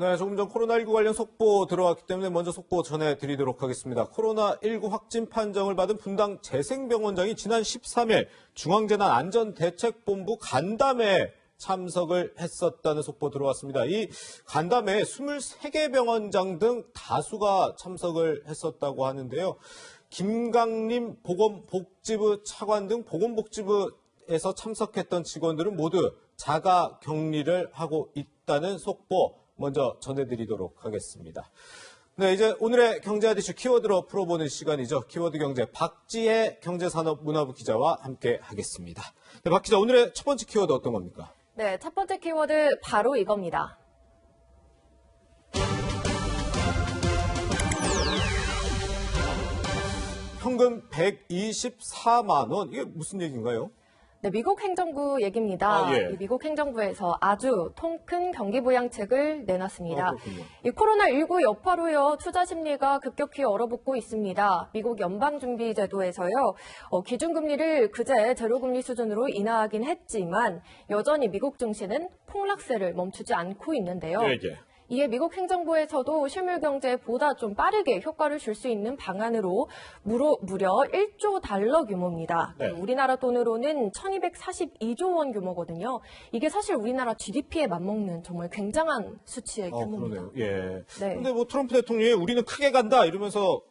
네, 조금 전 코로나19 관련 속보 들어왔기 때문에 먼저 속보 전해드리도록 하겠습니다. 코로나19 확진 판정을 받은 분당 재생병원장이 지난 13일 중앙재난안전대책본부 간담회에 참석을 했었다는 속보 들어왔습니다. 이 간담회에 23개 병원장 등 다수가 참석을 했었다고 하는데요. 김강림 보건복지부 차관 등 보건복지부에서 참석했던 직원들은 모두 자가 격리를 하고 있다는 속보 먼저 전해드리도록 하겠습니다. 네, 이제 오늘의 경제 이슈 키워드로 풀어보는 시간이죠. 키워드 경제 박지혜 경제산업문화부 기자와 함께 하겠습니다. 네, 박 기자, 오늘의 첫 번째 키워드 어떤 겁니까? 네, 첫 번째 키워드 바로 이겁니다. 현금 124만 원, 이게 무슨 얘기인가요? 네, 미국 행정부 얘기입니다. 예. 이 미국 행정부에서 아주 통 큰 경기 부양책을 내놨습니다. 그렇군요. 이 코로나19 여파로요, 투자 심리가 급격히 얼어붙고 있습니다. 미국 연방준비제도에서요, 기준금리를 그제 제로금리 수준으로 인하하긴 했지만 여전히 미국 증시는 폭락세를 멈추지 않고 있는데요. 예. 이에 미국 행정부에서도 실물 경제에 보다 좀 빠르게 효과를 줄 수 있는 방안으로 무려 1조 달러 규모입니다. 네. 우리나라 돈으로는 1242조 원 규모거든요. 이게 사실 우리나라 GDP에 맞먹는 정말 굉장한 수치의 규모입니다. 그러네요. 예. 네. 근데 뭐 트럼프 대통령이 우리는 크게 간다 이러면서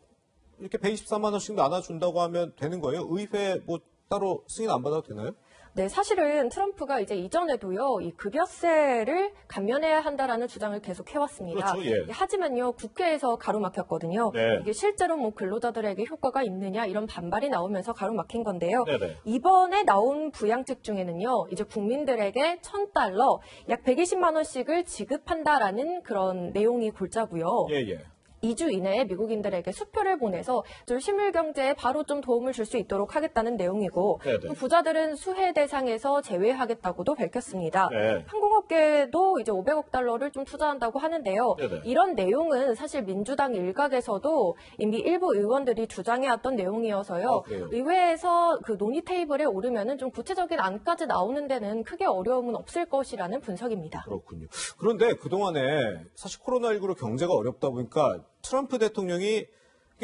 이렇게 124만 원씩 나눠준다고 하면 되는 거예요? 의회 뭐 따로 승인 안 받아도 되나요? 네, 사실은 트럼프가 이제 이전에도요, 이 급여세를 감면해야 한다라는 주장을 계속 해왔습니다. 그렇죠, 예. 하지만요, 국회에서 가로막혔거든요. 네. 이게 실제로 뭐 근로자들에게 효과가 있느냐 이런 반발이 나오면서 가로막힌 건데요. 네네. 이번에 나온 부양책 중에는요, 이제 국민들에게 $1,000, 약 120만 원씩을 지급한다라는 그런 내용이 골자고요. 예. 2주 이내에 미국인들에게 수표를 보내서 좀 실물 경제에 바로 좀 도움을 줄 수 있도록 하겠다는 내용이고, 네네. 또 부자들은 수혜 대상에서 제외하겠다고도 밝혔습니다. 네. 항공업계도 이제 500억 달러를 좀 투자한다고 하는데요. 네네. 이런 내용은 사실 민주당 일각에서도 이미 일부 의원들이 주장해왔던 내용이어서요. 그래요? 의회에서 그 논의 테이블에 오르면은 좀 구체적인 안까지 나오는 데는 크게 어려움은 없을 것이라는 분석입니다. 그렇군요. 그런데 그동안에 사실 코로나19로 경제가 어렵다 보니까 트럼프 대통령이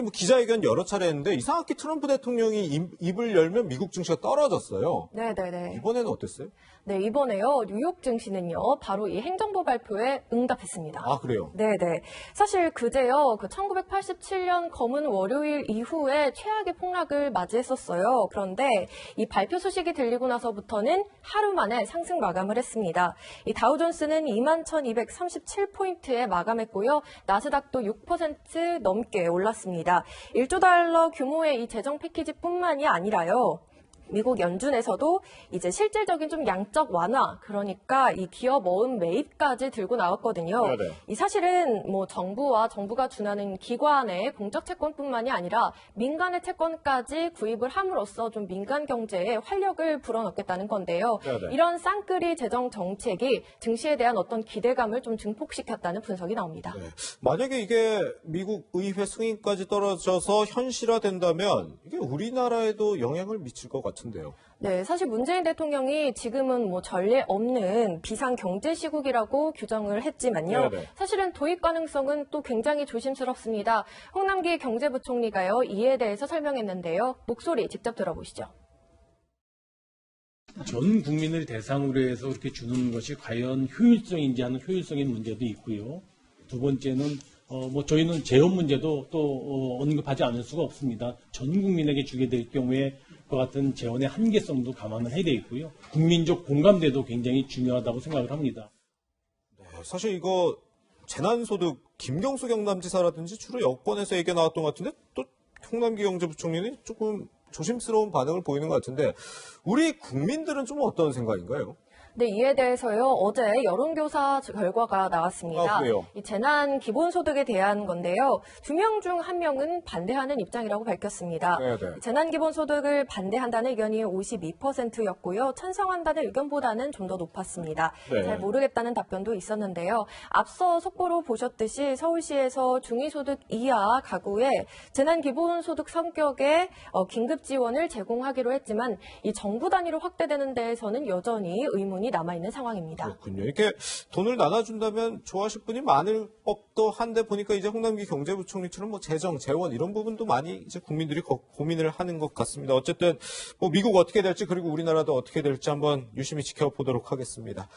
뭐 기자회견 여러 차례 했는데 이상하게 트럼프 대통령이 입을 열면 미국 증시가 떨어졌어요. 네네네. 이번에는 어땠어요? 네, 이번에요, 뉴욕 증시는요, 바로 이 행정부 발표에 응답했습니다. 아, 그래요? 네네. 사실 그제요, 그 1987년 검은 월요일 이후에 최악의 폭락을 맞이했었어요. 그런데 이 발표 소식이 들리고 나서부터는 하루 만에 상승 마감을 했습니다. 이 다우존스는 21,237포인트에 마감했고요. 나스닥도 6% 넘게 올랐습니다. 1조 달러 규모의 이 재정 패키지뿐만이 아니라요, 미국 연준에서도 이제 실질적인 좀 양적 완화, 그러니까 이 기업 어음 매입까지 들고 나왔거든요. 네네. 이 사실은 뭐 정부가 준하는 기관의 공적 채권뿐만이 아니라 민간의 채권까지 구입을 함으로써 좀 민간 경제에 활력을 불어넣겠다는 건데요. 네네. 이런 쌍끌이 재정 정책이 증시에 대한 어떤 기대감을 좀 증폭시켰다는 분석이 나옵니다. 네. 만약에 이게 미국 의회 승인까지 떨어져서 현실화된다면 이게 우리나라에도 영향을 미칠 것 같은데요. 네, 사실 문재인 대통령이 지금은 뭐 전례 없는 비상 경제 시국이라고 규정을 했지만요. 네네. 사실은 도입 가능성은 또 굉장히 조심스럽습니다. 홍남기 경제부총리가요, 이에 대해서 설명했는데요. 목소리 직접 들어보시죠. 전 국민을 대상으로 해서 그렇게 주는 것이 과연 효율성인지 하는 효율성의 문제도 있고요. 두 번째는 뭐 저희는 재원 문제도 또 언급하지 않을 수가 없습니다. 전 국민에게 주게 될 경우에 그와 같은 재원의 한계성도 감안을 해야 되겠고요. 국민적 공감대도 굉장히 중요하다고 생각을 합니다. 네, 사실 이거 재난소득 김경수 경남지사라든지 주로 여권에서 얘기가 나왔던 것 같은데 또 홍남기 경제부총리는 조금 조심스러운 반응을 보이는 것 같은데 우리 국민들은 좀 어떤 생각인가요? 네, 이에 대해서요, 어제 여론조사 결과가 나왔습니다. 아, 그래요? 이 재난 기본소득에 대한 건데요. 2명 중 1명은 반대하는 입장이라고 밝혔습니다. 네네. 재난 기본소득을 반대한다는 의견이 52%였고요. 찬성한다는 의견보다는 좀 더 높았습니다. 네. 잘 모르겠다는 답변도 있었는데요. 앞서 속보로 보셨듯이 서울시에서 중위소득 이하 가구에 재난 기본소득 성격의 긴급 지원을 제공하기로 했지만 이 정부 단위로 확대되는 데에서는 여전히 의문이 부분이 남아있는 상황입니다. 그렇군요. 이렇게 돈을 나눠준다면 좋아하실 분이 많을 법도 한데 보니까 이제 홍남기 경제부총리처럼 뭐 재정, 재원 이런 부분도 많이 이제 국민들이 고민을 하는 것 같습니다. 어쨌든 뭐 미국 어떻게 될지 그리고 우리나라도 어떻게 될지 한번 유심히 지켜보도록 하겠습니다.